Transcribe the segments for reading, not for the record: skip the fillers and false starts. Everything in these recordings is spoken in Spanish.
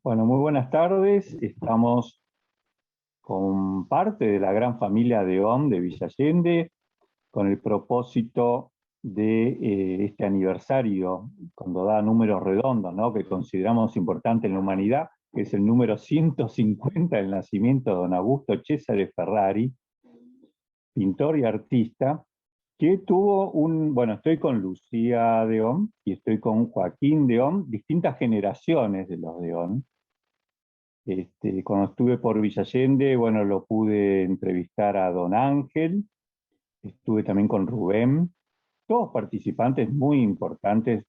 Bueno, muy buenas tardes. Estamos con parte de la gran familia de ON de Villa Allende, con el propósito de este aniversario, cuando da números redondos, ¿no?, que consideramos importante en la humanidad, que es el número 150 del nacimiento de don Augusto Cesare Ferrari, pintor y artista, que tuvo bueno, estoy con Lucía de ON y estoy con Joaquín de ON, distintas generaciones de los de ON. Cuando estuve por Villa Allende, bueno, lo pude entrevistar a don Ángel, estuve también con Rubén, todos participantes muy importantes,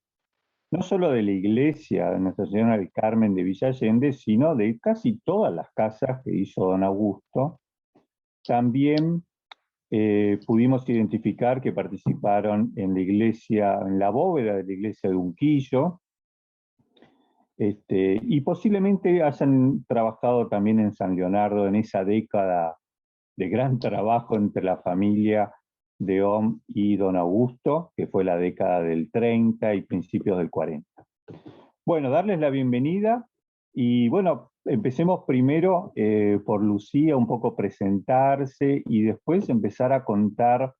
no solo de la iglesia de Nuestra Señora del Carmen de Villa Allende, sino de casi todas las casas que hizo don Augusto. También pudimos identificar que participaron en la iglesia, en la bóveda de la iglesia de Unquillo, y posiblemente hayan trabajado también en San Leonardo en esa década de gran trabajo entre la familia de ON y don Augusto, que fue la década del 30 y principios del 40. Bueno, darles la bienvenida y bueno, empecemos primero por Lucía, un poco presentarse y después empezar a contar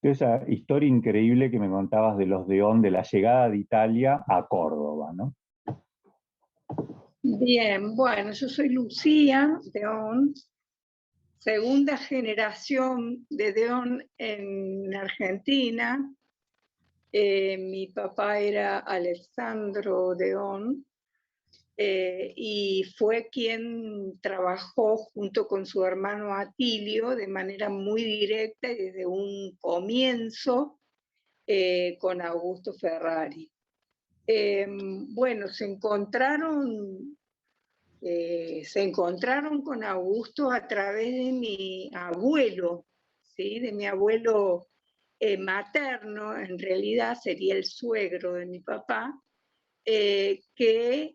esa historia increíble que me contabas de los de ON, de la llegada de Italia a Córdoba, ¿no? Bien, bueno, yo soy Lucía Deón, segunda generación de Deón en Argentina. Mi papá era Alessandro Deón y fue quien trabajó junto con su hermano Atilio de manera muy directa y desde un comienzo con Augusto Ferrari. Bueno, se encontraron con Augusto a través de mi abuelo, ¿sí? De mi abuelo materno, en realidad sería el suegro de mi papá, que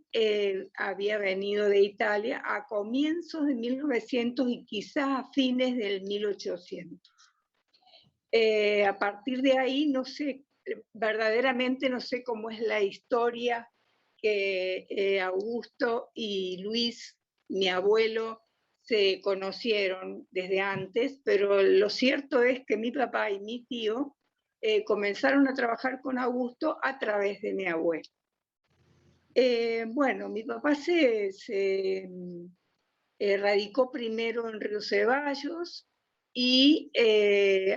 había venido de Italia a comienzos de 1900 y quizás a fines del 1800. A partir de ahí, no sé, verdaderamente no sé cómo es la historia que Augusto y Luis, mi abuelo, se conocieron desde antes, pero lo cierto es que mi papá y mi tío comenzaron a trabajar con Augusto a través de mi abuelo. Bueno, mi papá se radicó primero en Río Ceballos y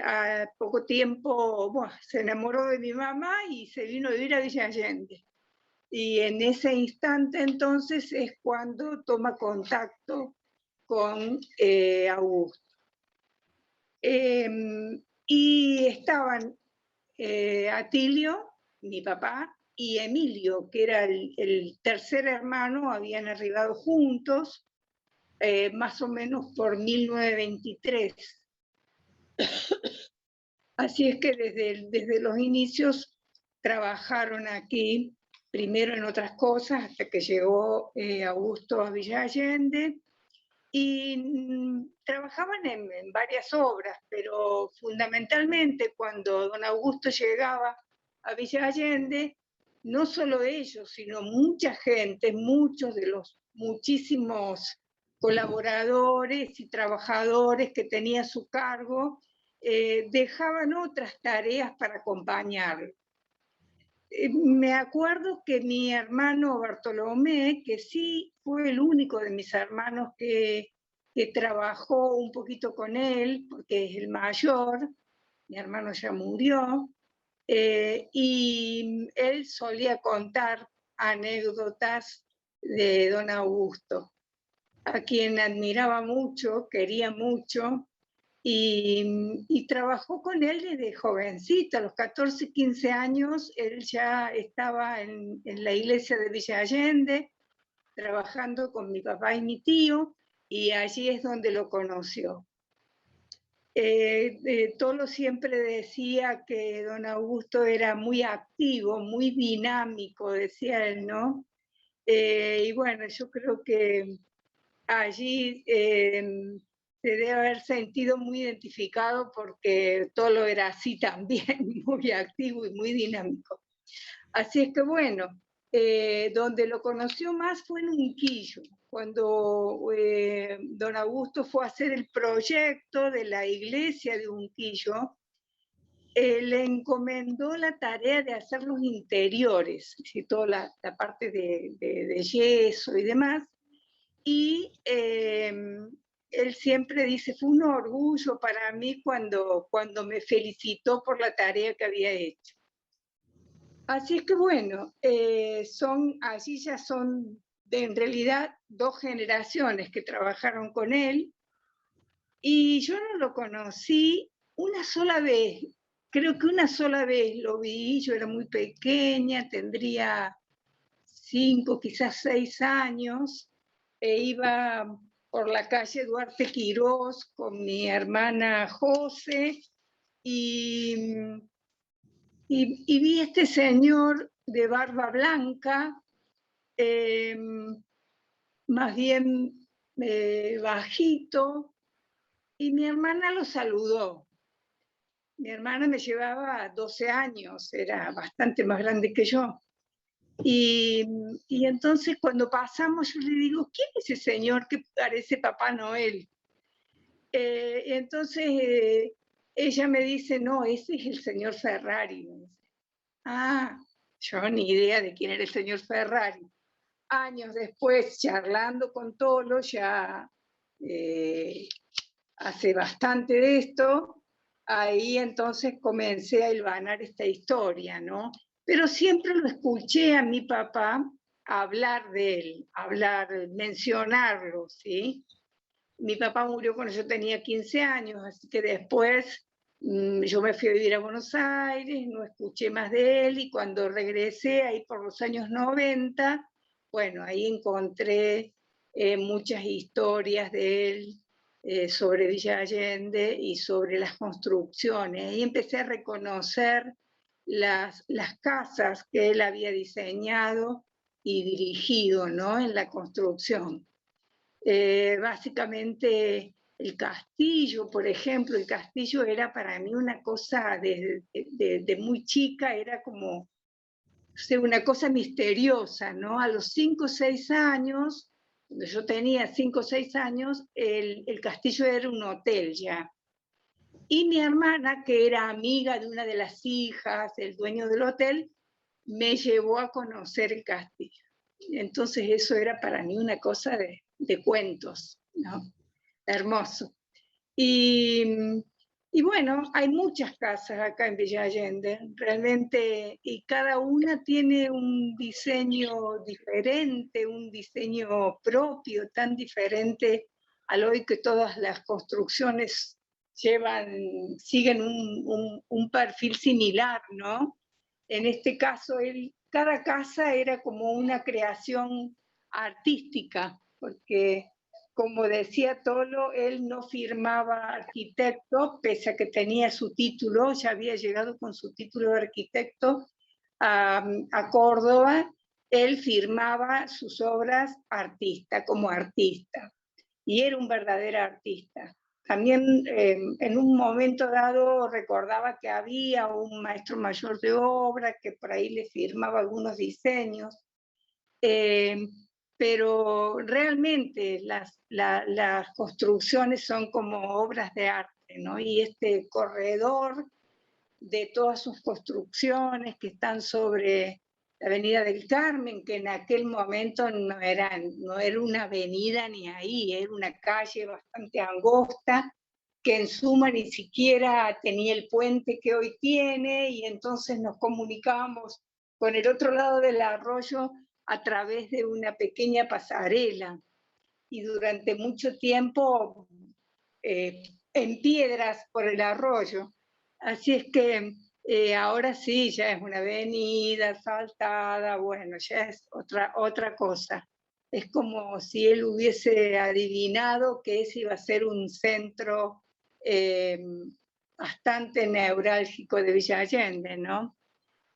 a poco tiempo se enamoró de mi mamá y se vino a vivir a Villa Allende. Y en ese instante entonces es cuando toma contacto con Augusto. Y estaban Atilio, mi papá, y Emilio, que era el tercer hermano, habían arribado juntos, más o menos por 1923. Así es que desde los inicios trabajaron aquí, primero en otras cosas, hasta que llegó Augusto a Villa Allende, y trabajaban en varias obras, pero fundamentalmente cuando don Augusto llegaba a Villa Allende, no solo ellos, sino mucha gente, muchos de los muchísimos colaboradores y trabajadores que tenía a su cargo, dejaban otras tareas para acompañarlo. Me acuerdo que mi hermano Bartolomé, que sí fue el único de mis hermanos que trabajó un poquito con él, porque es el mayor, mi hermano ya murió, y él solía contar anécdotas de don Augusto, a quien admiraba mucho, quería mucho, y trabajó con él desde jovencito, a los 14, 15 años, él ya estaba en la iglesia de Villa Allende, trabajando con mi papá y mi tío, y allí es donde lo conoció. Tolo siempre decía que don Augusto era muy activo, muy dinámico, decía él, ¿no? Y bueno, yo creo que allí se debe haber sentido muy identificado porque Tolo era así también, muy activo y muy dinámico. Así es que bueno, Donde lo conoció más fue en Unquillo, cuando don Augusto fue a hacer el proyecto de la iglesia de Unquillo. Le encomendó la tarea de hacer los interiores, toda la parte de yeso y demás, y él siempre dice, fue un orgullo para mí cuando me felicitó por la tarea que había hecho. Así es que bueno, allí ya son en realidad 2 generaciones que trabajaron con él, y yo no lo conocí una sola vez. Creo que una sola vez lo vi, yo era muy pequeña, tendría 5, quizás 6 años, e iba por la calle Duarte Quirós con mi hermana José, y vi este señor de barba blanca, más bien bajito, y mi hermana lo saludó. Mi hermana me llevaba 12 años, era bastante más grande que yo. Y entonces cuando pasamos yo le digo, ¿quién es ese señor que parece Papá Noel? Entonces ella me dice, no, ese es el señor Ferrari. Ah, yo ni idea de quién era el señor Ferrari. Años después, charlando con Tolo, ya hace bastante de esto, ahí entonces comencé a hilvanar esta historia, ¿no? Pero siempre lo escuché a mi papá hablar de él, mencionarlo, ¿sí? Mi papá murió cuando yo tenía 15 años, así que después yo me fui a vivir a Buenos Aires, no escuché más de él, y cuando regresé ahí por los años 90, bueno, ahí encontré muchas historias de él, sobre Villa Allende y sobre las construcciones. Y empecé a reconocer las casas que él había diseñado y dirigido, ¿no?, en la construcción. Básicamente el castillo, por ejemplo, el castillo era para mí una cosa de muy chica, era como, o sea, una cosa misteriosa, ¿no? A los 5 o 6 años, cuando yo tenía 5 o 6 años, el castillo era un hotel ya. Y mi hermana, que era amiga de una de las hijas del dueño del hotel, me llevó a conocer el castillo. Entonces eso era para mí una cosa de cuentos, ¿no? Hermoso. Y bueno, hay muchas casas acá en Villa Allende, realmente, y cada una tiene un diseño diferente, un diseño propio, tan diferente al hoy que todas las construcciones siguen un perfil similar, ¿no? En este caso, cada casa era como una creación artística, porque, como decía Tolo, él no firmaba arquitecto, pese a que tenía su título, ya había llegado con su título de arquitecto a Córdoba. Él firmaba sus obras como artista, y era un verdadero artista. También en un momento dado recordaba que había un maestro mayor de obra que por ahí le firmaba algunos diseños, pero realmente las construcciones son como obras de arte, ¿no? Y este corredor de todas sus construcciones que están sobre la Avenida del Carmen, que en aquel momento no era una avenida ni ahí, era una calle bastante angosta, que en suma ni siquiera tenía el puente que hoy tiene, y entonces nos comunicábamos con el otro lado del arroyo a través de una pequeña pasarela, y durante mucho tiempo en piedras por el arroyo. Así es que ahora sí, ya es una avenida asfaltada, bueno, ya es otra cosa. Es como si él hubiese adivinado que ese iba a ser un centro bastante neurálgico de Villa Allende, ¿no?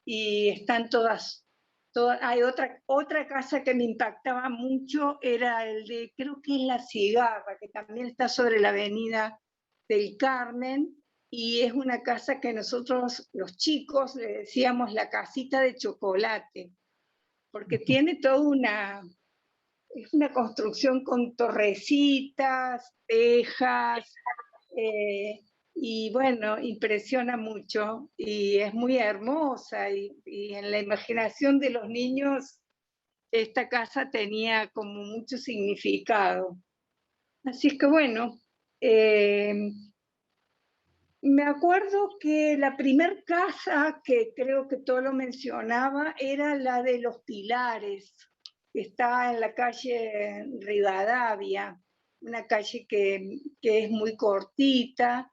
Y están hay otra casa que me impactaba mucho, era el de, creo que es La Cigarra, que también está sobre la Avenida del Carmen, y es una casa que nosotros, los chicos, le decíamos la casita de chocolate, porque tiene toda es una construcción con torrecitas, tejas, y bueno, impresiona mucho y es muy hermosa y en la imaginación de los niños esta casa tenía como mucho significado. Así es que bueno, me acuerdo que la primer casa, que creo que todo lo mencionaba, era la de los Pilares, que está en la calle Rivadavia, una calle que es muy cortita,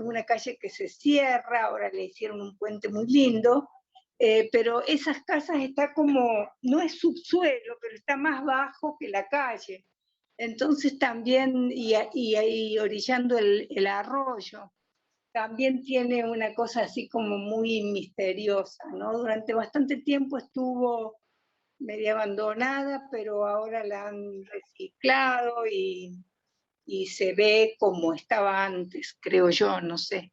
una calle que se cierra, ahora le hicieron un puente muy lindo, pero esas casas está como, no es subsuelo, pero está más bajo que la calle. Entonces también, y orillando el arroyo, también tiene una cosa así como muy misteriosa, ¿no? Durante bastante tiempo estuvo media abandonada, pero ahora la han reciclado y se ve como estaba antes, creo yo, no sé.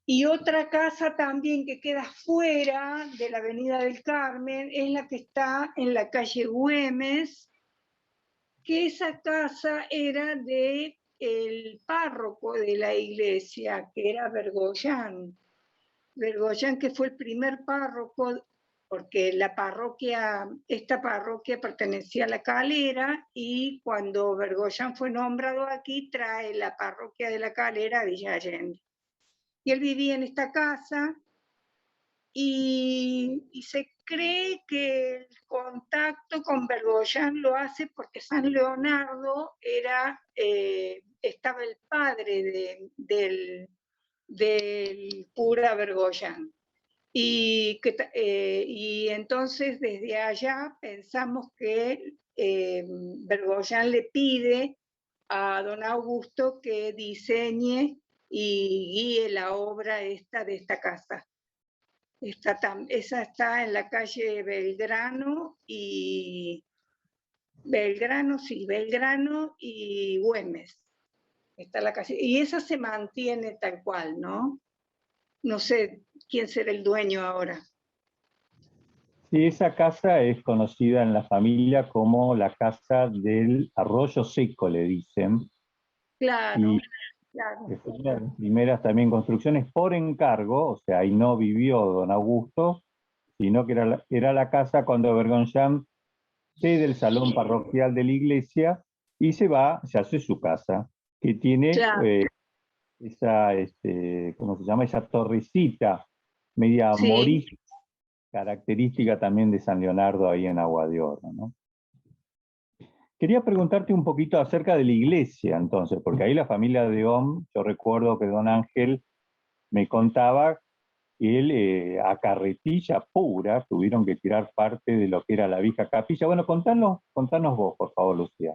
Y otra casa también que queda fuera de la Avenida del Carmen es la que está en la calle Güemes, que esa casa era de el párroco de la iglesia, que era Bergoyán. Bergoyán, que fue el primer párroco, porque esta parroquia pertenecía a La Calera, y cuando Bergoyán fue nombrado aquí, trae la parroquia de La Calera a Villa Allende. Y él vivía en esta casa, y se cree que el contacto con Bergoyán lo hace porque San Leonardo estaba el padre del cura Bergoyán. Y entonces desde allá pensamos que Bergoyán le pide a don Augusto que diseñe y guíe la obra esta de esta casa. Esa está en la calle Belgrano y Güemes. Está la calle, y esa se mantiene tal cual, ¿no? No sé quién será el dueño ahora. Sí, esa casa es conocida en la familia como la casa del arroyo seco, le dicen. Claro, Y claro. que fue una de las primeras también construcciones por encargo, o sea, ahí no vivió don Augusto, sino que era la casa cuando Bergoyán cede el salón parroquial de la iglesia y se hace su casa, que tiene Claro, esa, ¿cómo se llama? Esa torrecita media sí. morisca, característica también de San Leonardo ahí en Agua de Oro, ¿no? Quería preguntarte un poquito acerca de la iglesia, entonces, porque ahí la familia de Ohm, yo recuerdo que don Ángel me contaba que él a carretilla pura tuvieron que tirar parte de lo que era la vieja capilla. Bueno, contanos vos, por favor, Lucía.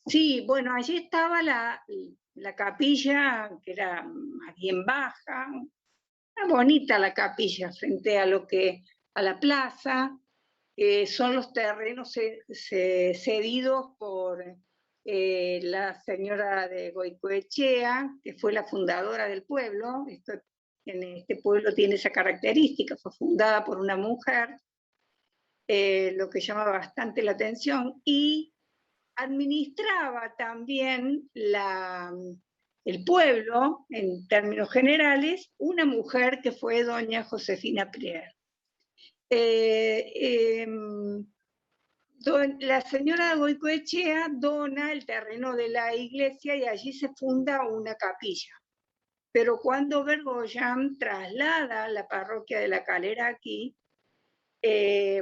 Sí, bueno, allí estaba la capilla, que era más bien baja, era bonita la capilla frente a a la plaza. Son los terrenos cedidos por la señora de Goicoechea, que fue la fundadora del pueblo. En este pueblo tiene esa característica, fue fundada por una mujer, lo que llama bastante la atención, y administraba también el pueblo, en términos generales, una mujer que fue doña Josefina Prier. La señora Goicoechea dona el terreno de la iglesia y allí se funda una capilla. Pero cuando Bergoyán traslada la parroquia de La Calera aquí,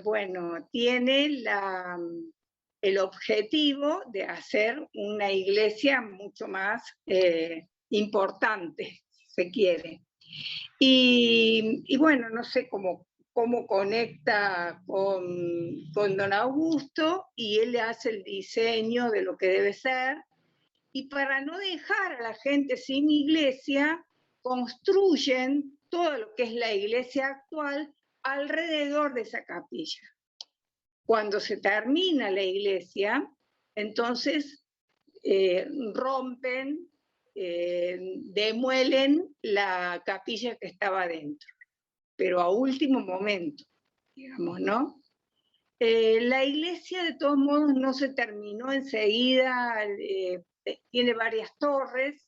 bueno, tiene el objetivo de hacer una iglesia mucho más importante, si se quiere. Y bueno, no sé cómo conecta con don Augusto, y él le hace el diseño de lo que debe ser, y para no dejar a la gente sin iglesia, construyen todo lo que es la iglesia actual alrededor de esa capilla. Cuando se termina la iglesia, entonces rompen, demuelen la capilla que estaba dentro, pero a último momento. digamos, ¿no? La iglesia, de todos modos, no se terminó enseguida, tiene varias torres.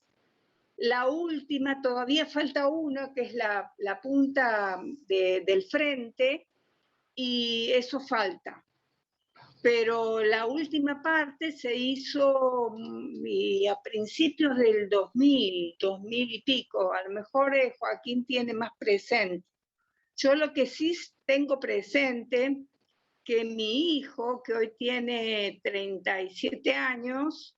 La última, todavía falta una, que es la punta del frente, y eso falta. Pero la última parte se hizo a principios del 2000 y pico. A lo mejor Joaquín tiene más presente. Yo lo que sí tengo presente, que mi hijo, que hoy tiene 37 años,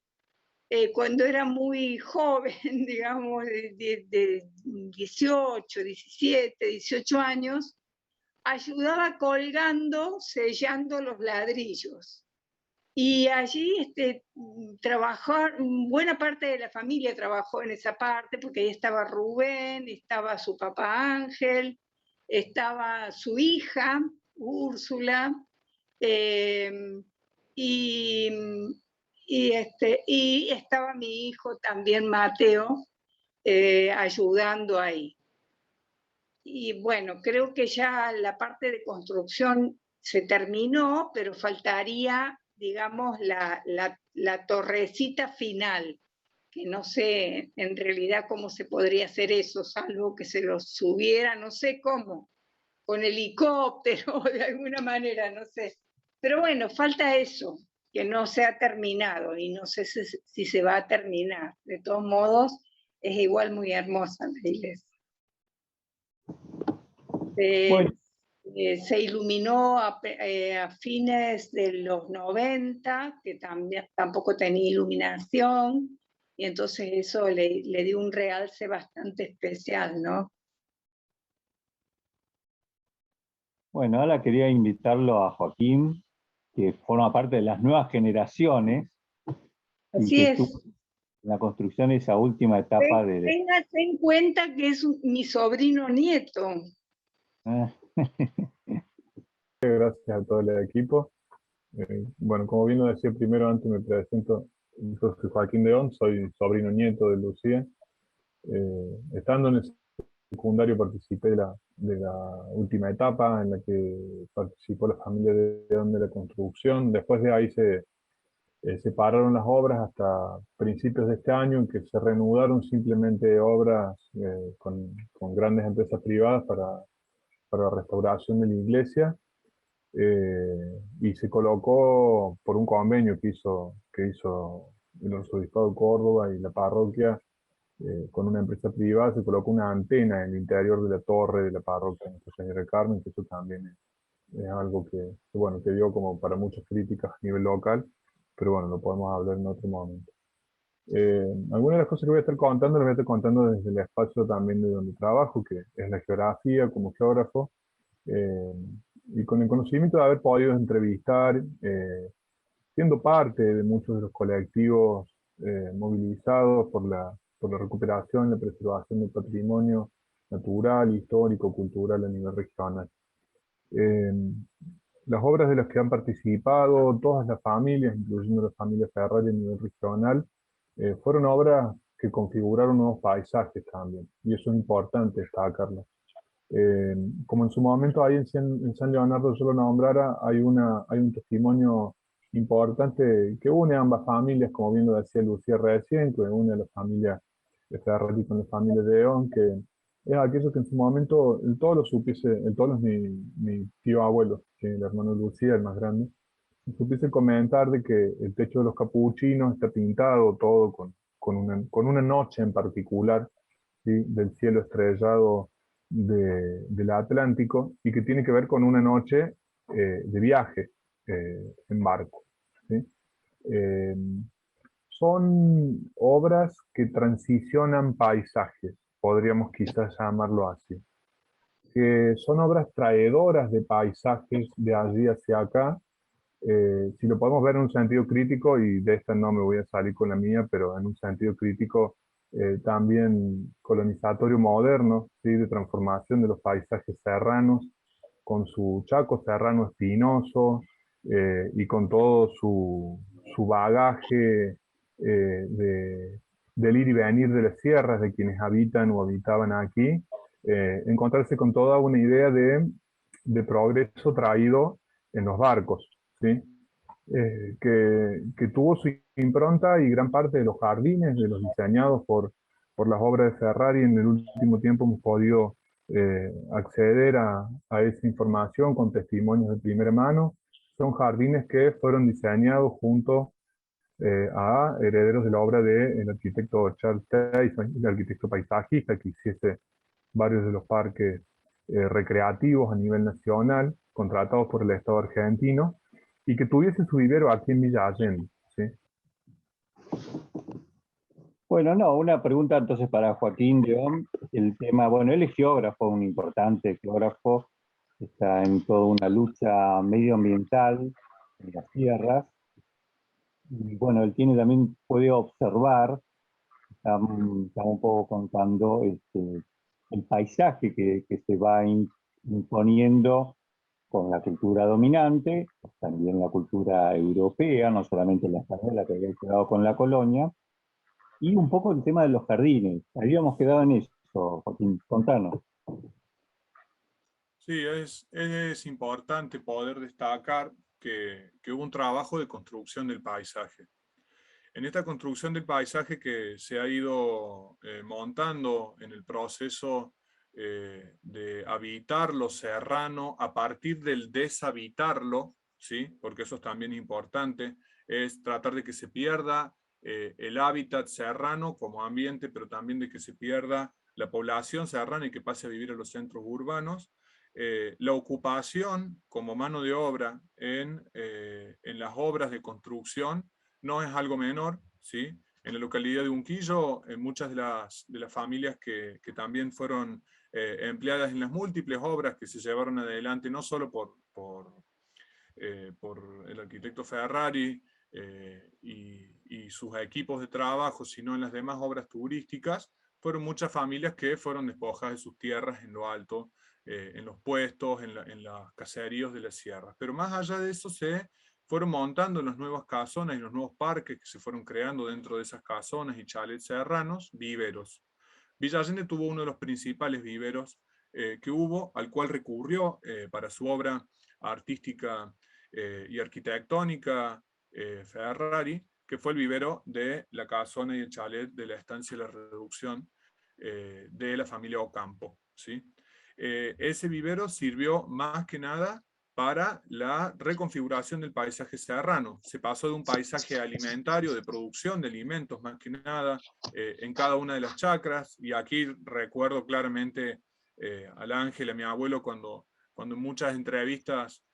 cuando era muy joven, digamos, de 18, 17, 18 años, ayudaba colgando, sellando los ladrillos. Y allí trabajó, buena parte de la familia trabajó en esa parte, porque ahí estaba Rubén, estaba su papá Ángel, estaba su hija, Úrsula, y, y estaba mi hijo también, Mateo, ayudando ahí. Y bueno, creo que ya la parte de construcción se terminó, pero faltaría, digamos, la torrecita final, que no sé en realidad cómo se podría hacer eso, salvo que se lo subiera, no sé cómo, con helicóptero o de alguna manera, no sé. Pero bueno, falta eso, que no se ha terminado y no sé si se va a terminar. De todos modos, es igual muy hermosa la iglesia. Bueno, Se iluminó a fines de los 90, que tampoco tenía iluminación, y entonces eso le dio un realce bastante especial, ¿no? bueno, ahora quería invitarlo a Joaquín, que forma parte de las nuevas generaciones y Así que es. estuvo en la construcción de esa última etapa de... Téngase en cuenta que es mi sobrino nieto. Gracias a todo el equipo. Bueno, como bien lo decía primero, antes me presento, yo soy Joaquín Deón, soy sobrino nieto de Lucía. Estando en el secundario participé de la última etapa en la que participó la familia de Deón de la construcción. Después de ahí se pararon las obras hasta principios de este año, en que se reanudaron simplemente obras con grandes empresas privadas para la restauración de la iglesia. Y se colocó por un convenio que hizo el Arzobispado de Córdoba y la parroquia con una empresa privada, se colocó una antena en el interior de la torre de la parroquia de Nuestra Señora del Carmen, que eso también es algo bueno, que dio como para muchas críticas a nivel local, pero bueno, lo podemos hablar en otro momento. Algunas de las cosas que voy a estar contando, las voy a estar contando desde el espacio también de donde trabajo, que es la geografía como geógrafo, y con el conocimiento de haber podido entrevistar, siendo parte de muchos de los colectivos movilizados por la recuperación, la preservación del patrimonio natural, histórico, cultural a nivel regional. Eh, las obras de las que han participado todas las familias, incluyendo la familia Ferrari a nivel regional, fueron obras que configuraron nuevos paisajes también, y eso es importante destacarlo. Como en su momento ahí en San Leonardo yo lo nombrara, hay un testimonio importante que une a ambas familias, como bien lo decía Lucía recién, que une a la familia de Ferrari con la familia de León, que es aquello que en su momento el Tolo supiese, el Tolo es mi tío abuelo, que es el hermano de Lucía, el más grande, supiese comentar de que el techo de los capuchinos está pintado todo con una noche en particular, ¿sí? Del cielo estrellado del Atlántico, y que tiene que ver con una noche de viaje en barco, ¿sí? Eh, Son obras que transicionan paisajes, podríamos quizás llamarlo así, que son obras traedoras de paisajes de allí hacia acá. Si lo podemos ver en un sentido crítico, y de esta no me voy a salir con la mía, pero en un sentido crítico también colonizatorio moderno, ¿sí? De transformación de los paisajes serranos, con su chaco serrano espinoso y con todo su bagaje del ir y venir de las sierras de quienes habitan o habitaban aquí, encontrarse con toda una idea de de progreso traído en los barcos, ¿sí? Que tuvo su impronta, y gran parte de los jardines, de los diseñados por las obras de Ferrari, en el último tiempo hemos podido acceder a esa información con testimonios de primera mano. Son jardines que fueron diseñados junto a herederos de la obra del arquitecto Charles Tyson, el arquitecto paisajista que hiciese varios de los parques recreativos a nivel nacional, contratados por el Estado argentino, y que tuviese su vivero aquí en Villa Allende, ¿sí? Bueno, no, una pregunta entonces para Joaquín León. El tema, bueno, él es geógrafo, un importante geógrafo, está en toda una lucha medioambiental en las tierras. Y bueno, él tiene también, puede observar, estamos un poco contando el paisaje que se va imponiendo con la cultura dominante, también la cultura europea, no solamente la española que había quedado con la colonia, y un poco el tema de los jardines. Habíamos quedado en eso, Joaquín, contanos. Sí, es importante poder destacar que hubo un trabajo de construcción del paisaje. En esta construcción del paisaje que se ha ido montando en el proceso de habitar lo serrano a partir del deshabitarlo, ¿sí? Porque eso es también importante, es tratar de que se pierda el hábitat serrano como ambiente, pero también de que se pierda la población serrana y que pase a vivir en los centros urbanos. La ocupación como mano de obra en las obras de construcción no es algo menor, ¿sí? En la localidad de Unquillo, en muchas de las familias que también fueron empleadas en las múltiples obras que se llevaron adelante, no solo por el arquitecto Ferrari y sus equipos de trabajo, sino en las demás obras turísticas, fueron muchas familias que fueron despojadas de sus tierras en lo alto, en los puestos, en los caseríos de las sierras. Pero más allá de eso se fueron montando en las nuevas casonas y los nuevos parques que se fueron creando dentro de esas casonas y chalets serranos, viveros. Villa Allende tuvo uno de los principales viveros que hubo, al cual recurrió para su obra artística y arquitectónica Ferrari, que fue el vivero de la casona y el chalet de la estancia de la reducción de la familia Ocampo, ¿sí? Ese vivero sirvió más que nada para la reconfiguración del paisaje serrano. Se pasó de un paisaje alimentario, de producción de alimentos más que nada, en cada una de las chacras, y aquí recuerdo claramente al Ángel, a mi abuelo, cuando en muchas entrevistas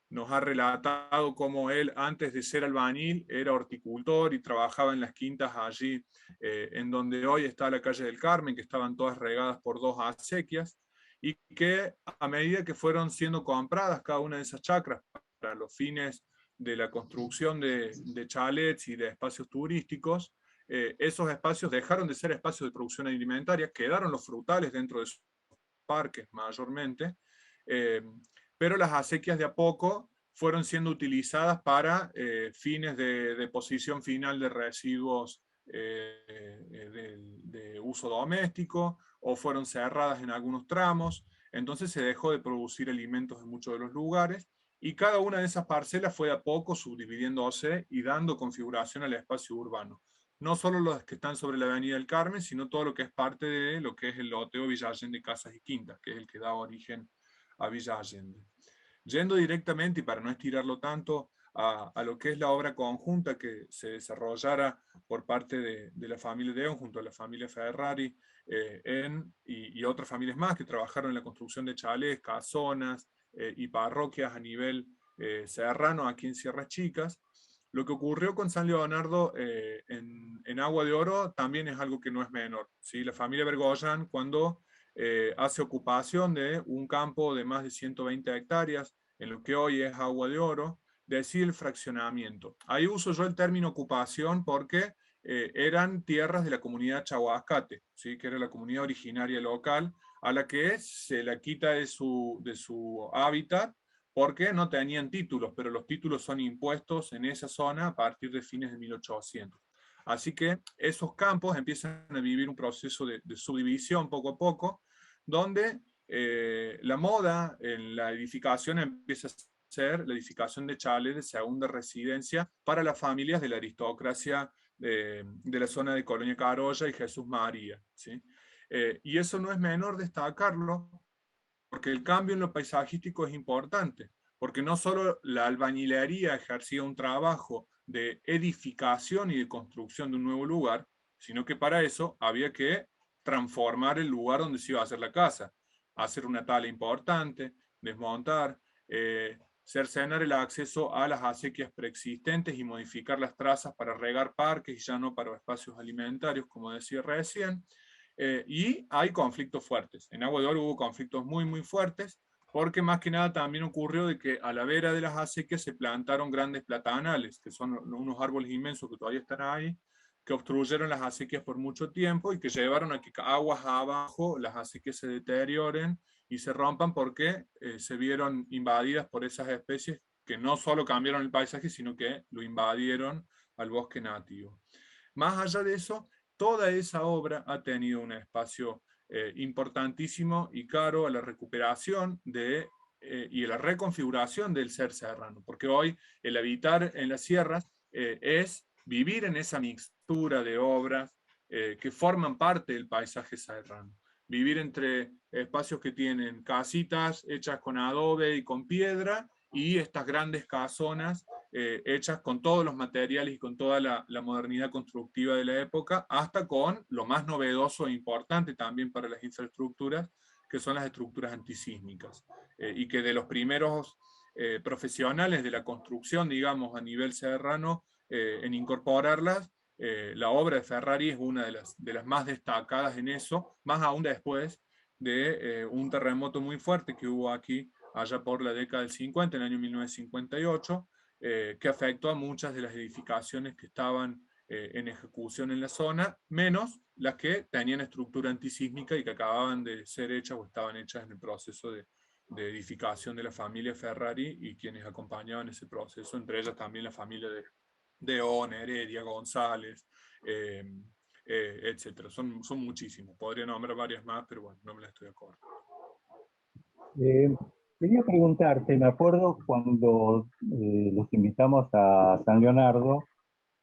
nos ha relatado cómo él, antes de ser albañil, era horticultor y trabajaba en las quintas allí, en donde hoy está la calle del Carmen, que estaban todas regadas por 2 acequias, y que a medida que fueron siendo compradas cada una de esas chacras para los fines de la construcción de chalets y de espacios turísticos, esos espacios dejaron de ser espacios de producción alimentaria, quedaron los frutales dentro de sus parques mayormente, pero las acequias de a poco fueron siendo utilizadas para fines de deposición final de residuos de uso doméstico, o fueron cerradas en algunos tramos. Entonces se dejó de producir alimentos en muchos de los lugares, y cada una de esas parcelas fue a poco subdividiéndose y dando configuración al espacio urbano. No solo los que están sobre la Avenida del Carmen, sino todo lo que es parte de lo que es el loteo Villa Allende Casas y Quintas, que es el que da origen a Villa Allende. Yendo directamente, y para no estirarlo tanto, a lo que es la obra conjunta que se desarrollara por parte de la familia León junto a la familia Ferrari y otras familias más que trabajaron en la construcción de chalets, casonas y parroquias a nivel serrano aquí en Sierras Chicas. Lo que ocurrió con San Leonardo en Agua de Oro también es algo que no es menor, ¿sí? La familia Bergoyan, cuando hace ocupación de un campo de más de 120 hectáreas, en lo que hoy es Agua de Oro, decide el fraccionamiento. Ahí uso yo el término ocupación porque eran tierras de la comunidad Chahuascate, ¿sí? Que era la comunidad originaria local, a la que se la quita de su hábitat porque no tenían títulos, pero los títulos son impuestos en esa zona a partir de fines de 1800. Así que esos campos empiezan a vivir un proceso de subdivisión poco a poco, donde la moda en la edificación empieza a ser la edificación de chalets de segunda residencia para las familias de la aristocracia de la zona de Colonia Carolla y Jesús María, ¿sí? Y eso no es menor destacarlo, porque el cambio en lo paisajístico es importante, porque no solo la albañilería ejercía un trabajo de edificación y de construcción de un nuevo lugar, sino que para eso había que transformar el lugar donde se iba a hacer la casa, hacer una tala importante, desmontar, cercenar el acceso a las acequias preexistentes y modificar las trazas para regar parques y ya no para espacios alimentarios, como decía recién. Y hay conflictos fuertes. En Agua de Oro hubo conflictos muy, muy fuertes, porque más que nada también ocurrió de que a la vera de las acequias se plantaron grandes platanales, que son unos árboles inmensos que todavía están ahí, que obstruyeron las acequias por mucho tiempo y que llevaron a que aguas abajo las acequias se deterioren y se rompan porque se vieron invadidas por esas especies que no solo cambiaron el paisaje, sino que lo invadieron al bosque nativo. Más allá de eso, toda esa obra ha tenido un espacio importantísimo y caro a la recuperación y a la reconfiguración del ser serrano, porque hoy el habitar en las sierras es vivir en esa mixtura de obras que forman parte del paisaje serrano. Vivir entre espacios que tienen casitas hechas con adobe y con piedra, y estas grandes casonas hechas con todos los materiales y con toda la modernidad constructiva de la época, hasta con lo más novedoso e importante también para las infraestructuras, que son las estructuras antisísmicas, y que de los primeros profesionales de la construcción, digamos, a nivel serrano, en incorporarlas, la obra de Ferrari es una de las más destacadas en eso, más aún después de un terremoto muy fuerte que hubo aquí allá por la década del 50, en el año 1958, que afectó a muchas de las edificaciones que estaban en ejecución en la zona, menos las que tenían estructura antisísmica y que acababan de ser hechas o estaban hechas en el proceso de edificación de la familia Ferrari y quienes acompañaban ese proceso, entre ellas también la familia de On, Heredia, González, etc. Son muchísimos. Podría nombrar varias más, pero bueno, no me las estoy acordando. Quería preguntarte, me acuerdo cuando los invitamos a San Leonardo,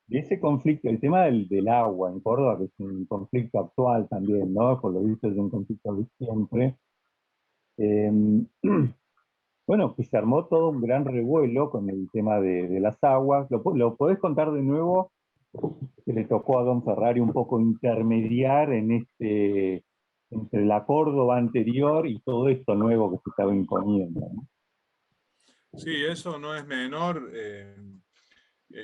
de ese conflicto, el tema del agua en Córdoba, que es un conflicto actual también, ¿no? Por lo visto es un conflicto de siempre. Eh, bueno, que se armó todo un gran revuelo con el tema de las aguas. ¿Lo podés contar de nuevo? Que le tocó a don Ferrari un poco intermediar entre la Córdoba anterior y todo esto nuevo que se estaba imponiendo, ¿no? Sí, eso no es menor.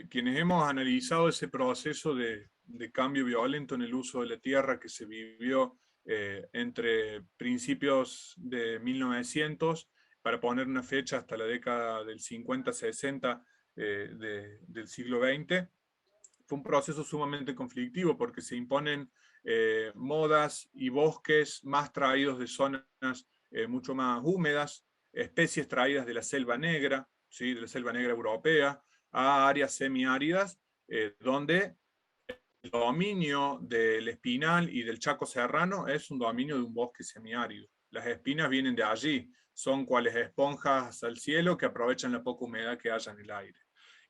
Quienes hemos analizado ese proceso de cambio violento en el uso de la tierra que se vivió entre principios de 1900, para poner una fecha hasta la década del 50-60 del siglo XX, fue un proceso sumamente conflictivo porque se imponen modas y bosques más traídos de zonas mucho más húmedas, especies traídas de la selva negra, ¿sí? De la selva negra europea, a áreas semiáridas, donde el dominio del espinal y del chaco serrano es un dominio de un bosque semiárido. Las espinas vienen de allí, son cuales esponjas al cielo que aprovechan la poca humedad que haya en el aire.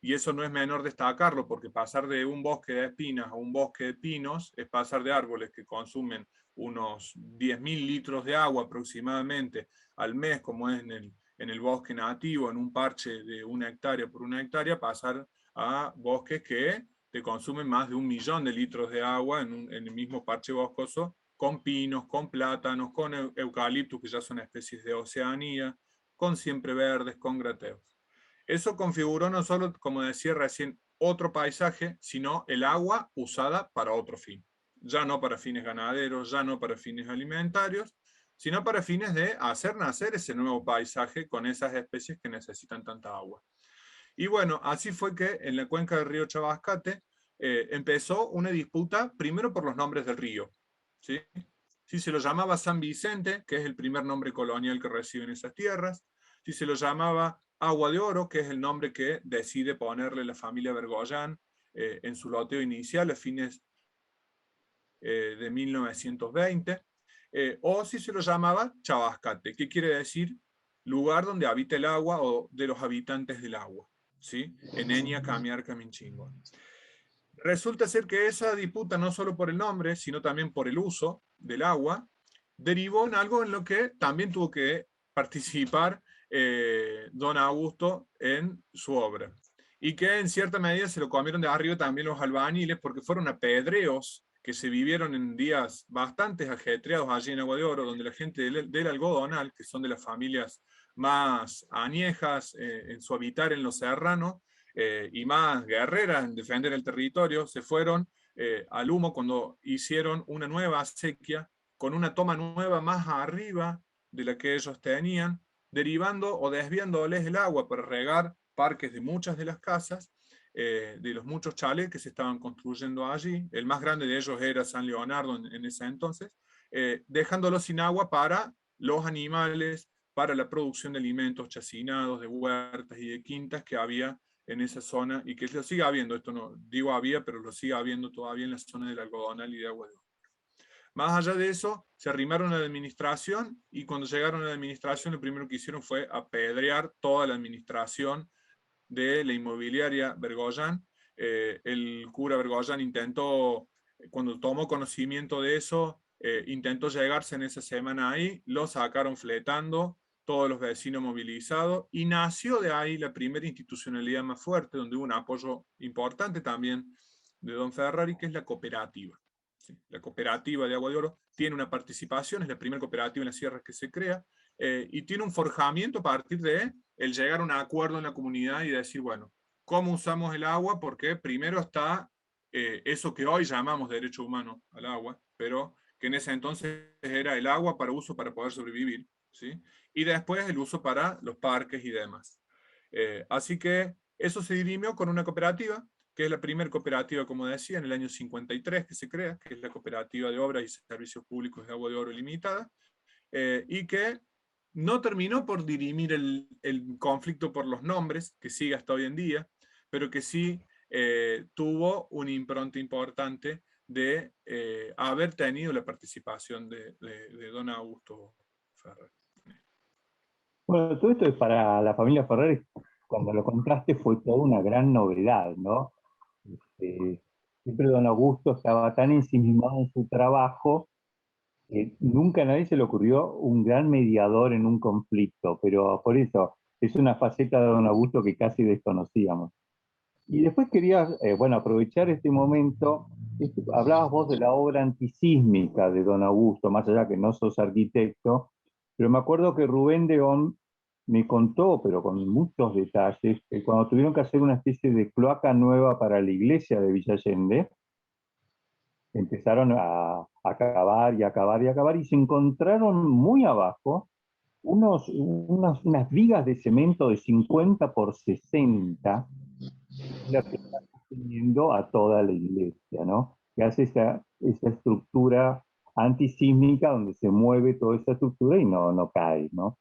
Y eso no es menor destacarlo, porque pasar de un bosque de espinas a un bosque de pinos es pasar de árboles que consumen unos 10.000 litros de agua aproximadamente al mes, como es en el bosque nativo, en un parche de 1 hectárea por 1 hectárea, pasar a bosques que te consumen más de 1 millón de litros de agua en el mismo parche boscoso, con pinos, con plátanos, con eucaliptus, que ya son especies de Oceanía, con siempreverdes, con grateos. Eso configuró no solo, como decía recién, otro paisaje, sino el agua usada para otro fin. Ya no para fines ganaderos, ya no para fines alimentarios, sino para fines de hacer nacer ese nuevo paisaje con esas especies que necesitan tanta agua. Y bueno, así fue que en la cuenca del río Chabascate empezó una disputa, primero por los nombres del río, ¿sí? Si se lo llamaba San Vicente, que es el primer nombre colonial que reciben esas tierras, si se lo llamaba Agua de Oro, que es el nombre que decide ponerle la familia Bergoyán en su loteo inicial a fines de 1920, o si se lo llamaba Chabascate, que quiere decir lugar donde habita el agua o de los habitantes del agua, ¿sí? Enenia, Camiar, Caminchingua. Resulta ser que esa disputa, no solo por el nombre, sino también por el uso del agua, derivó en algo en lo que también tuvo que participar don Augusto en su obra. Y que en cierta medida se lo comieron de arriba también los albañiles, porque fueron apedreos que se vivieron en días bastante ajetreados allí en Agua de Oro, donde la gente del algodonal, que son de las familias más añejas en su habitar en los serranos, y más guerreras en defender el territorio, se fueron al humo cuando hicieron una nueva acequia, con una toma nueva más arriba de la que ellos tenían, derivando o desviándoles el agua para regar parques de muchas de las casas, de los muchos chalets que se estaban construyendo allí. El más grande de ellos era San Leonardo en ese entonces, dejándolos sin agua para los animales, para la producción de alimentos chacinados, de huertas y de quintas que había en esa zona, y que lo sigue habiendo, esto no digo había, pero lo sigue habiendo todavía en la zona del algodonal y de Agua de Oro. Más allá de eso, se arrimaron a la administración, y cuando llegaron a la administración, lo primero que hicieron fue apedrear toda la administración de la inmobiliaria Bergoyán. El cura Bergoyán intentó, cuando tomó conocimiento de eso, intentó llegarse en esa semana ahí, lo sacaron fletando, todos los vecinos movilizados, y nació de ahí la primera institucionalidad más fuerte, donde hubo un apoyo importante también de don Ferrari, que es la cooperativa. ¿Sí? La cooperativa de Agua de Oro tiene una participación, es la primera cooperativa en las sierras que se crea, y tiene un forjamiento a partir de el llegar a un acuerdo en la comunidad y decir, bueno, ¿cómo usamos el agua? Porque primero está eso que hoy llamamos derecho humano al agua, pero que en ese entonces era el agua para uso para poder sobrevivir, ¿sí? Y después el uso para los parques y demás. Así que eso se dirimió con una cooperativa, que es la primera cooperativa, como decía, en el año 53 que se crea, que es la Cooperativa de Obras y Servicios Públicos de Agua de Oro Limitada, y que no terminó por dirimir el conflicto por los nombres, que sigue hasta hoy en día, pero que sí tuvo una impronta importante de haber tenido la participación de don Augusto Ferrer. Bueno, todo esto es para la familia Ferrer, cuando lo contaste fue toda una gran novedad, ¿no? Siempre don Augusto estaba tan ensimismado en su trabajo que nunca a nadie se le ocurrió un gran mediador en un conflicto, pero por eso es una faceta de don Augusto que casi desconocíamos. Y después quería, bueno, aprovechar este momento, hablabas vos de la obra antisísmica de don Augusto, más allá que no sos arquitecto, pero me acuerdo que Rubén Deón me contó, pero con muchos detalles, que cuando tuvieron que hacer una especie de cloaca nueva para la iglesia de Villa Allende, empezaron a cavar y a cavar y a cavar, y se encontraron muy abajo unas vigas de cemento de 50 por 60, la que está sosteniendo a toda la iglesia, ¿no? Que hace esa estructura antisísmica donde se mueve toda esa estructura y no cae, ¿no?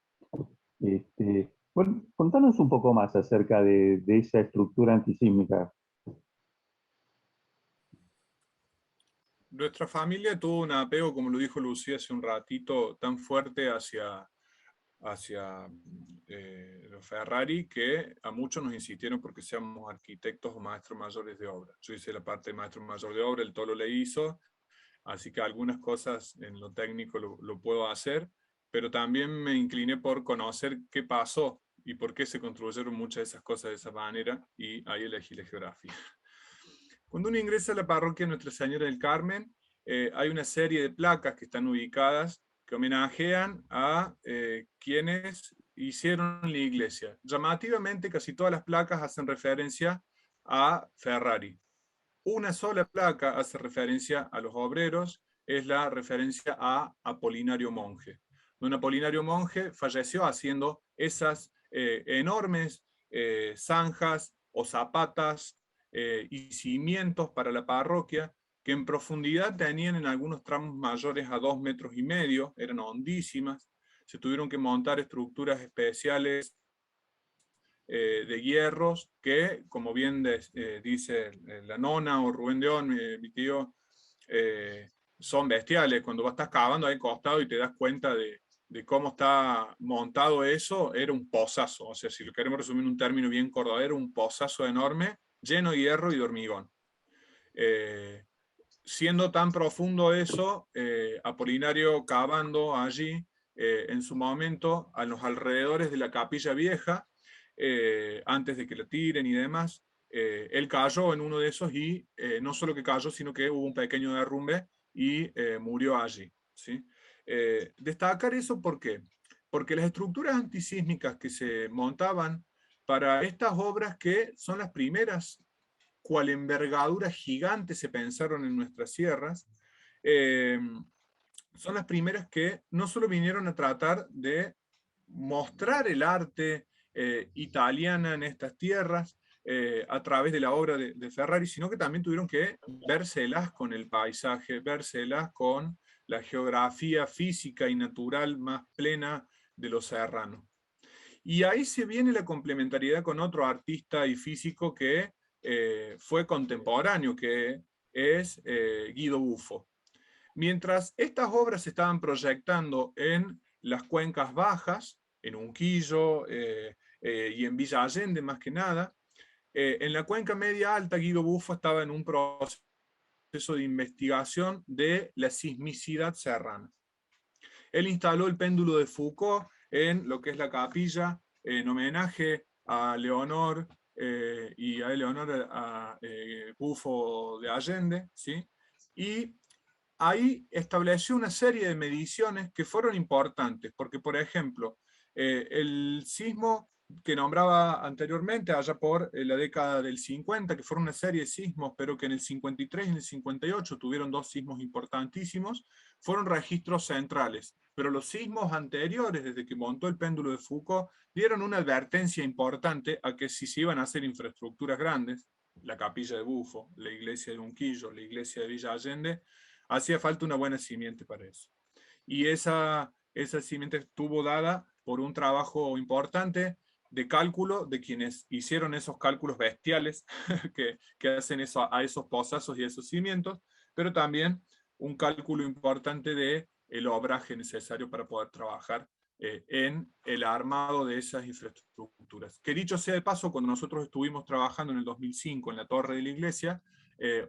Bueno, contanos un poco más acerca de esa estructura antisísmica. Nuestra familia tuvo un apego, como lo dijo Lucía hace un ratito, tan fuerte hacia los Ferrari, que a muchos nos insistieron porque seamos arquitectos o maestros mayores de obra. Yo hice la parte de maestro mayor de obra, el Tolo le hizo, así que algunas cosas en lo técnico lo puedo hacer, pero también me incliné por conocer qué pasó y por qué se construyeron muchas de esas cosas de esa manera, y ahí elegí la geografía. Cuando uno ingresa a la parroquia Nuestra Señora del Carmen, hay una serie de placas que están ubicadas que homenajean a quienes hicieron la iglesia. Llamativamente, casi todas las placas hacen referencia a Ferrari. Una sola placa hace referencia a los obreros, es la referencia a Apolinario Monje. Don Apolinario Monje falleció haciendo esas enormes zanjas o zapatas y cimientos para la parroquia, que en profundidad tenían en algunos tramos mayores a 2,5 metros, eran hondísimas. Se tuvieron que montar estructuras especiales de hierros que, como bien dice la nona o Rubén Deón, mi tío, son bestiales. Cuando vas estás cavando ahí al costado y te das cuenta de cómo está montado eso, era un pozazo. O sea, si lo queremos resumir en un término bien cordobero, un pozazo enorme, lleno de hierro y de hormigón. Siendo tan profundo eso, Apolinario cavando allí, en su momento, a los alrededores de la capilla vieja, antes de que la tiren y demás, él cayó en uno de esos y no solo que cayó, sino que hubo un pequeño derrumbe y murió allí, ¿sí? Destacar eso, ¿por qué? Porque las estructuras antisísmicas que se montaban para estas obras, que son las primeras cual envergadura gigante se pensaron en nuestras sierras, son las primeras que no solo vinieron a tratar de mostrar el arte italiana en estas tierras a través de la obra de Ferrari, sino que también tuvieron que vérselas con el paisaje, vérselas con la geografía física y natural más plena de los serranos. Y ahí se viene la complementariedad con otro artista y físico que fue contemporáneo, que es Guido Buffo. Mientras estas obras se estaban proyectando en las cuencas bajas, en Unquillo y en Villa Allende más que nada, en la cuenca media alta Guido Buffo estaba en un proceso de investigación de la sismicidad serrana. Él instaló el péndulo de Foucault en lo que es la capilla, en homenaje a Leonor y a Eleonor Buffo de Allende, ¿sí? Y ahí estableció una serie de mediciones que fueron importantes, porque por ejemplo, el sismo que nombraba anteriormente, allá por la década del 50, que fueron una serie de sismos, pero que en el 53 y en el 58 tuvieron dos sismos importantísimos, fueron registros centrales. Pero los sismos anteriores, desde que montó el péndulo de Foucault, dieron una advertencia importante a que si se iban a hacer infraestructuras grandes, la capilla de Buffo, la iglesia de Unquillo, la iglesia de Villa Allende, hacía falta una buena simiente para eso. Y esa simiente estuvo dada por un trabajo importante de cálculo de quienes hicieron esos cálculos bestiales que hacen eso, a esos pozazos y a esos cimientos, pero también un cálculo importante de el obraje necesario para poder trabajar en el armado de esas infraestructuras. Que dicho sea de paso, cuando nosotros estuvimos trabajando en el 2005 en la torre de la iglesia,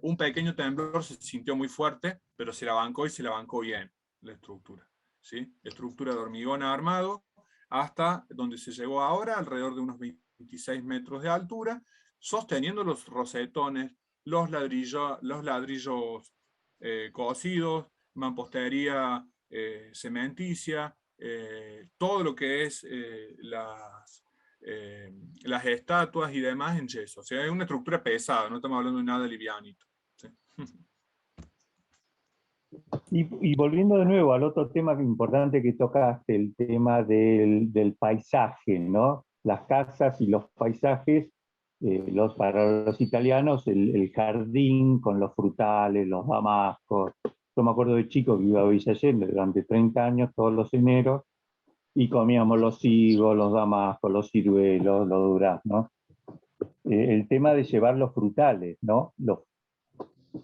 un pequeño temblor se sintió muy fuerte, pero se la bancó y se la bancó bien la estructura, ¿sí? Estructura de hormigón armado, hasta donde se llegó ahora, alrededor de unos 26 metros de altura, sosteniendo los rosetones, los ladrillos cocidos, mampostería cementicia, todo lo que es las estatuas y demás en yeso. O sea, es una estructura pesada, no estamos hablando de nada livianito. ¿Sí? Y volviendo de nuevo al otro tema importante que tocaste, el tema del paisaje, ¿no? Las casas y los paisajes, para los italianos, el jardín con los frutales, los damascos. Yo me acuerdo de chico que iba a Villa Allende durante 30 años, todos los eneros, y comíamos los higos, los damascos, los ciruelos, los duraznos. El tema de llevar los frutales, ¿no?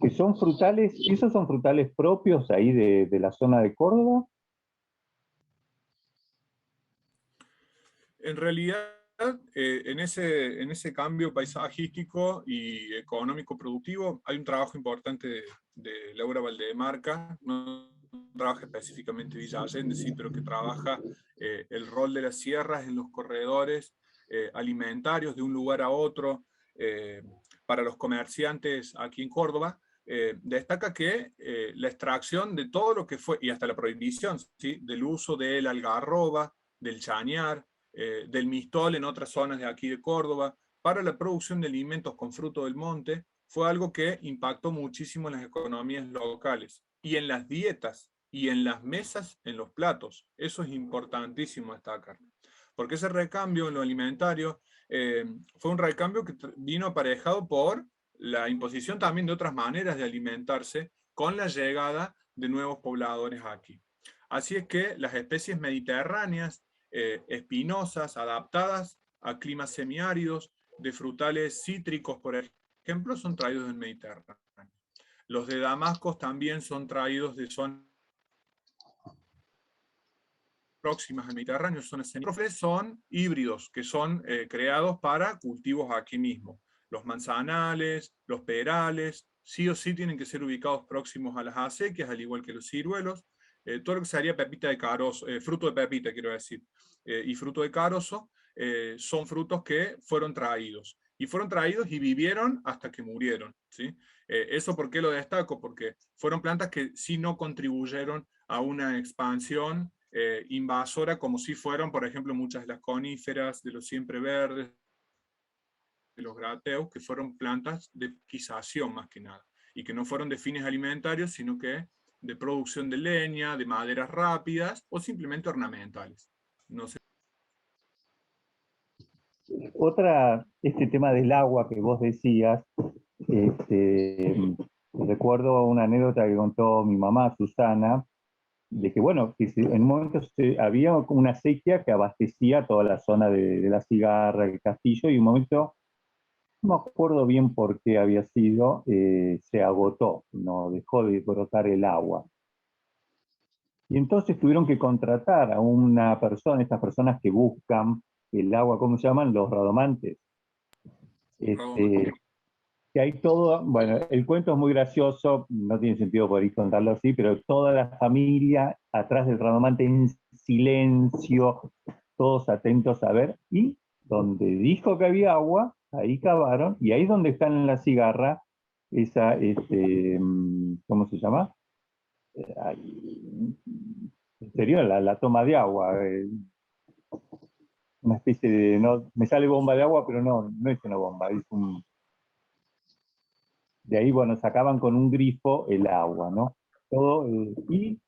Que son frutales, ¿esos son frutales propios ahí de la zona de Córdoba? En realidad, en ese cambio paisajístico y económico-productivo hay un trabajo importante de Laura Valdemarca, no trabaja específicamente Villa Allende, sí, pero que trabaja el rol de las sierras en los corredores alimentarios de un lugar a otro para los comerciantes aquí en Córdoba. Destaca que la extracción de todo lo que fue, y hasta la prohibición, ¿sí?, del uso del algarroba, del chañar, del mistol en otras zonas de aquí de Córdoba, para la producción de alimentos con fruto del monte, fue algo que impactó muchísimo en las economías locales, y en las dietas, y en las mesas, en los platos. Eso es importantísimo destacar. Porque ese recambio en lo alimentario fue un recambio que vino aparejado por la imposición también de otras maneras de alimentarse con la llegada de nuevos pobladores aquí. Así es que las especies mediterráneas, espinosas, adaptadas a climas semiáridos, de frutales cítricos, por ejemplo, son traídos del Mediterráneo. Los de damascos también son traídos de zonas próximas al Mediterráneo, zonas semítrofes, son híbridos que son creados para cultivos aquí mismo. Los manzanales, los perales, sí o sí tienen que ser ubicados próximos a las acequias, al igual que los ciruelos. Todo lo que sería pepita de carozo, fruto de pepita quiero decir, y fruto de carozo, son frutos que fueron traídos. Y fueron traídos y vivieron hasta que murieron, ¿sí? ¿Eso por qué lo destaco? Porque fueron plantas que sí no contribuyeron a una expansión invasora, como si fueron, por ejemplo, muchas de las coníferas, de los siempreverdes, de los grateos, que fueron plantas de quisación más que nada, y que no fueron de fines alimentarios, sino que de producción de leña, de maderas rápidas, o simplemente ornamentales. No sé. Este tema del agua que vos decías, recuerdo una anécdota que contó mi mamá, Susana, de que, bueno, en un momento había una sequía que abastecía toda la zona de la Cigarra, el Castillo, y en un momento, no me acuerdo bien por qué había sido, se agotó, no dejó de brotar el agua. Y entonces tuvieron que contratar a una persona, estas personas que buscan el agua, ¿cómo se llaman? Los radomantes. Que hay todo, bueno, el cuento es muy gracioso, no tiene sentido por ahí contarlo así, pero toda la familia atrás del radomante en silencio, todos atentos a ver, y donde dijo que había agua, ahí cavaron, y ahí es donde están en la Cigarra, esa, ¿cómo se llama? En serio, la toma de agua, una especie de, no, me sale bomba de agua, pero no es una bomba, es un... De ahí, bueno, sacaban con un grifo el agua, ¿no? Todo, y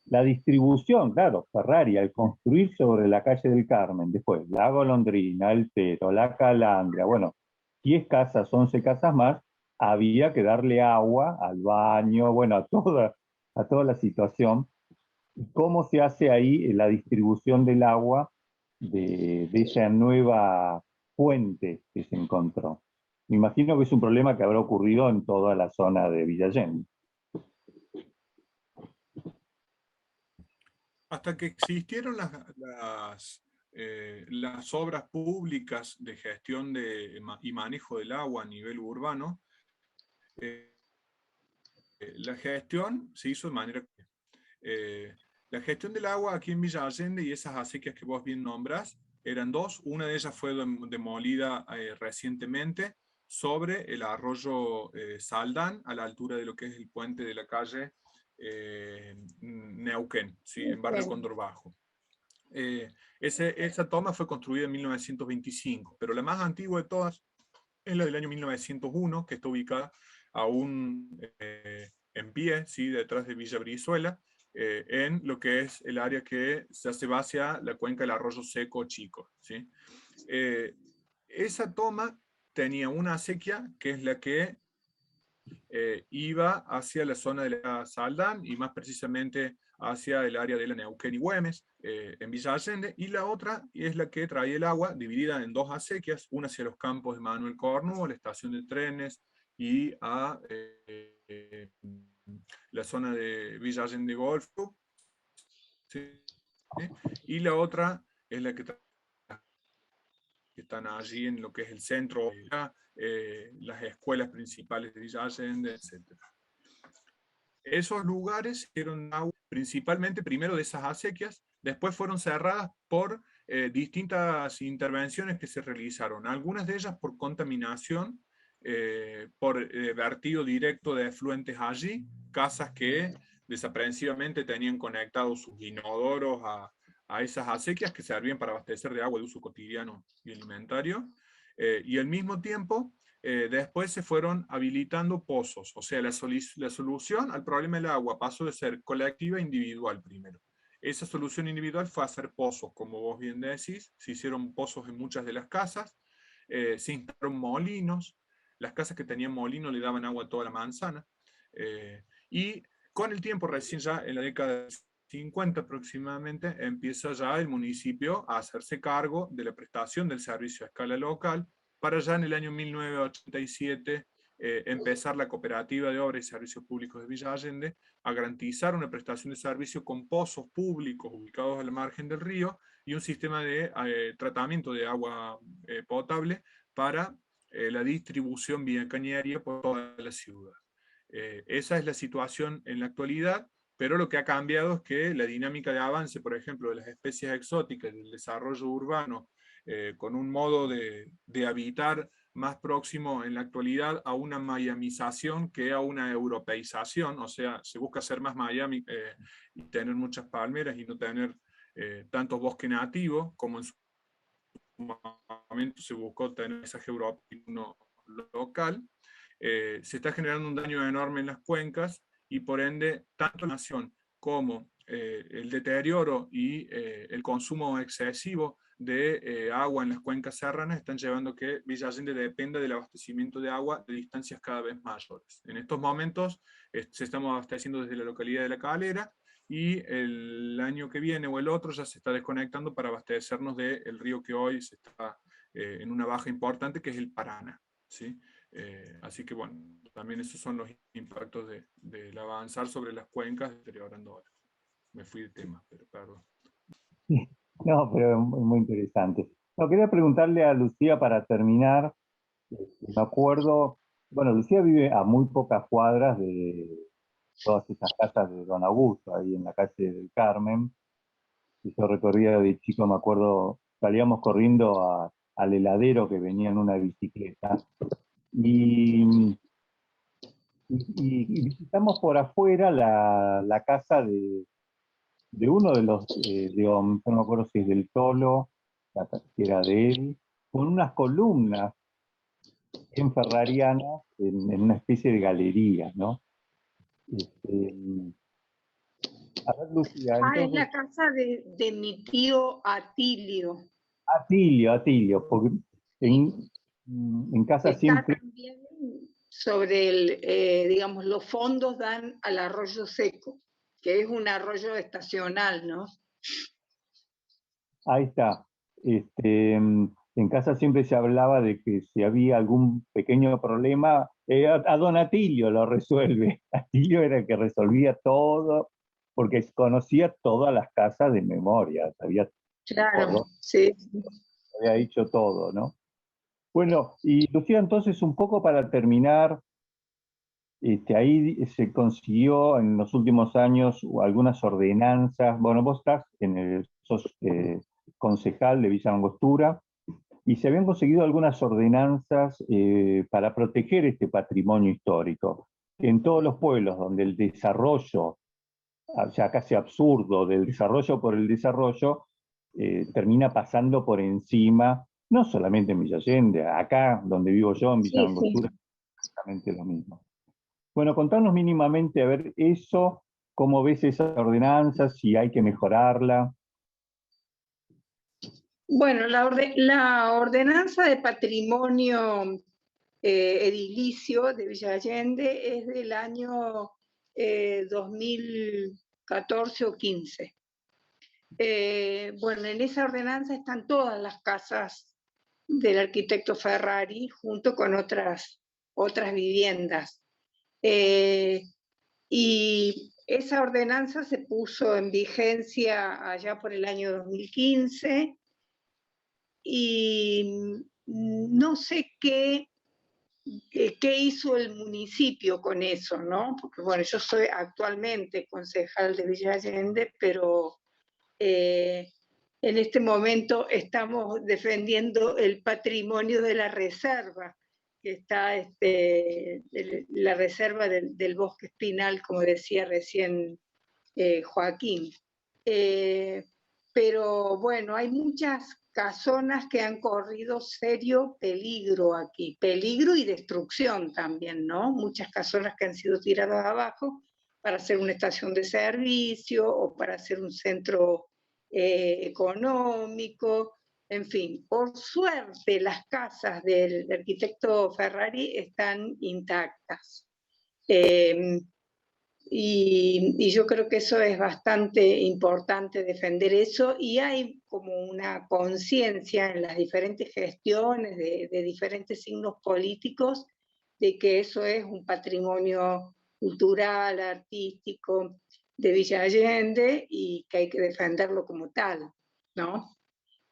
la distribución, claro, Ferrari, al construir sobre la calle del Carmen, después la Golondrina, el Pero, la Calandria, bueno, 10 casas, 11 casas más, había que darle agua al baño, bueno, a toda la situación. ¿Cómo se hace ahí la distribución del agua de esa nueva fuente que se encontró? Me imagino que es un problema que habrá ocurrido en toda la zona de Villa Allende. Hasta que existieron las obras públicas de gestión y manejo del agua a nivel urbano, la gestión se hizo de manera... la gestión del agua aquí en Villa Allende y esas acequias que vos bien nombrás, eran dos. Una de ellas fue demolida recientemente sobre el arroyo Saldán, a la altura de lo que es el puente de la calle Neuquén, ¿sí? En Barrio Cóndor Bajo. Esa toma fue construida en 1925, pero la más antigua de todas es la del año 1901, que está ubicada aún en pie, ¿sí? Detrás de Villa Brizuela, en lo que es el área que se hace hacia la cuenca del arroyo Seco Chico, ¿sí? Esa toma tenía una acequia que es la que iba hacia la zona de la Saldán y más precisamente hacia el área de la Neuquén y Güemes, en Villa Allende, y la otra es la que traía el agua, dividida en dos acequias, una hacia los campos de Manuel Cornu, la estación de trenes, y a la zona de Villa Allende Golf, ¿sí? Y la otra es la que están allí en lo que es el centro, las escuelas principales de Villa Allende, etc. Esos lugares eran principalmente primero de esas acequias, después fueron cerradas por distintas intervenciones que se realizaron, algunas de ellas por contaminación, por vertido directo de efluentes allí, casas que desaprensivamente tenían conectados sus inodoros a esas acequias que servían para abastecer de agua de uso cotidiano y alimentario, y al mismo tiempo después se fueron habilitando pozos, o sea, la solución al problema del agua pasó de ser colectiva a individual primero. Esa solución individual fue hacer pozos, como vos bien decís, se hicieron pozos en muchas de las casas, se instalaron molinos, las casas que tenían molino le daban agua a toda la manzana, y con el tiempo, recién ya en la década de 50 aproximadamente, empieza ya el municipio a hacerse cargo de la prestación del servicio a escala local, para ya en el año 1987 empezar la cooperativa de obras y servicios públicos de Villa Allende, a garantizar una prestación de servicio con pozos públicos ubicados a la margen del río y un sistema de tratamiento de agua potable para la distribución vía cañería por toda la ciudad. Esa es la situación en la actualidad, pero lo que ha cambiado es que la dinámica de avance, por ejemplo, de las especies exóticas, del desarrollo urbano, con un modo de habitar más próximo en la actualidad a una miamización que a una europeización, o sea, se busca ser más Miami y tener muchas palmeras y no tener tanto bosque nativo, como en su momento se buscó tener paisaje europeo local. Se está generando un daño enorme en las cuencas y por ende, tanto la nación como el deterioro y el consumo excesivo de agua en las cuencas serranas están llevando a que Villa Allende dependa del abastecimiento de agua de distancias cada vez mayores. En estos momentos se estamos abasteciendo desde la localidad de La Calera y el año que viene o el otro ya se está desconectando para abastecernos del río que hoy se está en una baja importante, que es el Paraná, ¿sí? Así que bueno, también esos son los impactos del avanzar sobre las cuencas deteriorando ahora. Me fui de tema, pero perdón. No, pero es muy interesante. No, quería preguntarle a Lucía para terminar. Me acuerdo, bueno, Lucía vive a muy pocas cuadras de todas estas casas de Don Augusto, ahí en la calle del Carmen. Y yo recorría de chico, me acuerdo, salíamos corriendo al heladero que venía en una bicicleta. Y visitamos por afuera la casa de uno de los, no me acuerdo si es del Tolo, que era de él, con unas columnas en ferrarianas, en una especie de galería, ¿no? A ver, Lucía, Es entonces... la casa de mi tío Atilio. Atilio, porque en casa Está siempre... también sobre digamos, los fondos dan al arroyo seco, que es un arroyo estacional, ¿no? Ahí está. En casa siempre se hablaba de que si había algún pequeño problema, a don Atilio lo resuelve. Atilio era el que resolvía todo, porque conocía todas las casas de memoria, sabía Claro, sí. había dicho todo, ¿no? Bueno, y Lucía, entonces un poco para terminar, ahí se consiguió en los últimos años algunas ordenanzas. Bueno, vos sos concejal de Villa Langostura, y se habían conseguido algunas ordenanzas para proteger este patrimonio histórico. En todos los pueblos donde el desarrollo, o sea, casi absurdo, del desarrollo por el desarrollo, termina pasando por encima, no solamente en Villa Allende, acá donde vivo yo, en Villa Langostura, exactamente lo mismo. Bueno, contanos mínimamente, a ver, eso, cómo ves esa ordenanza, si hay que mejorarla. Bueno, la ordenanza de patrimonio edilicio de Villa Allende es del año 2014 o 15. Bueno, en esa ordenanza están todas las casas del arquitecto Ferrari junto con otras viviendas. Y esa ordenanza se puso en vigencia allá por el año 2015 y no sé qué hizo el municipio con eso, ¿no? Porque bueno, yo soy actualmente concejal de Villa Allende, pero en este momento estamos defendiendo el patrimonio de la reserva, que está la reserva del bosque espinal, como decía recién Joaquín. Pero bueno, hay muchas casonas que han corrido serio peligro aquí, peligro y destrucción también, ¿no? Muchas casonas que han sido tiradas abajo para hacer una estación de servicio o para hacer un centro económico, en fin. Por suerte las casas del arquitecto Ferrari están intactas. Y yo creo que eso es bastante importante, defender eso, y hay como una conciencia en las diferentes gestiones de diferentes signos políticos de que eso es un patrimonio cultural, artístico de Villa Allende y que hay que defenderlo como tal, ¿no?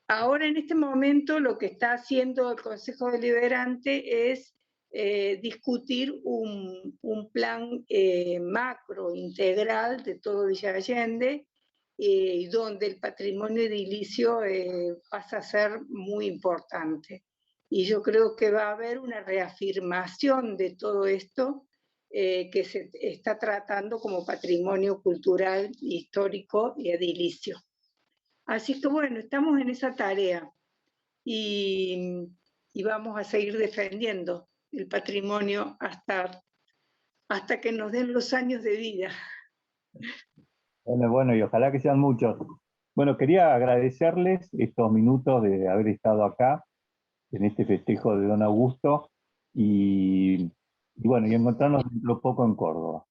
Ahora, en este momento, lo que está haciendo el Consejo Deliberante es discutir un plan macro, integral de todo Villa Allende, donde el patrimonio edilicio pasa a ser muy importante. Y yo creo que va a haber una reafirmación de todo esto que se está tratando como patrimonio cultural, histórico y edilicio. Así que bueno, estamos en esa tarea y vamos a seguir defendiendo el patrimonio hasta que nos den los años de vida. Bueno, y ojalá que sean muchos. Bueno, quería agradecerles estos minutos de haber estado acá en este festejo de Don Augusto y bueno, y encontrarnos dentro poco en Córdoba.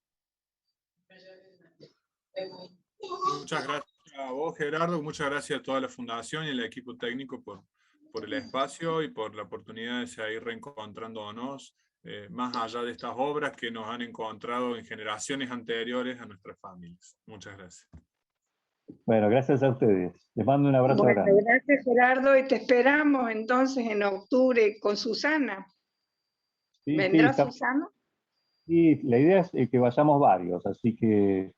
Muchas gracias a vos, Gerardo, muchas gracias a toda la Fundación y al equipo técnico por el espacio y por la oportunidad de seguir reencontrándonos más allá de estas obras que nos han encontrado en generaciones anteriores a nuestras familias. Muchas gracias. Bueno, gracias a ustedes. Les mando un abrazo grande. Gracias, Gerardo, y te esperamos entonces en octubre con Susana. Sí, ¿Vendrá sí, Susana? Sí, la idea es que vayamos varios, así que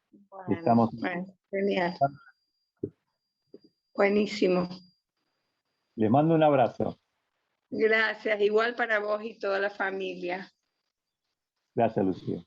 estamos... Bueno, genial. Buenísimo. Les mando un abrazo. Gracias, igual para vos y toda la familia. Gracias, Lucía.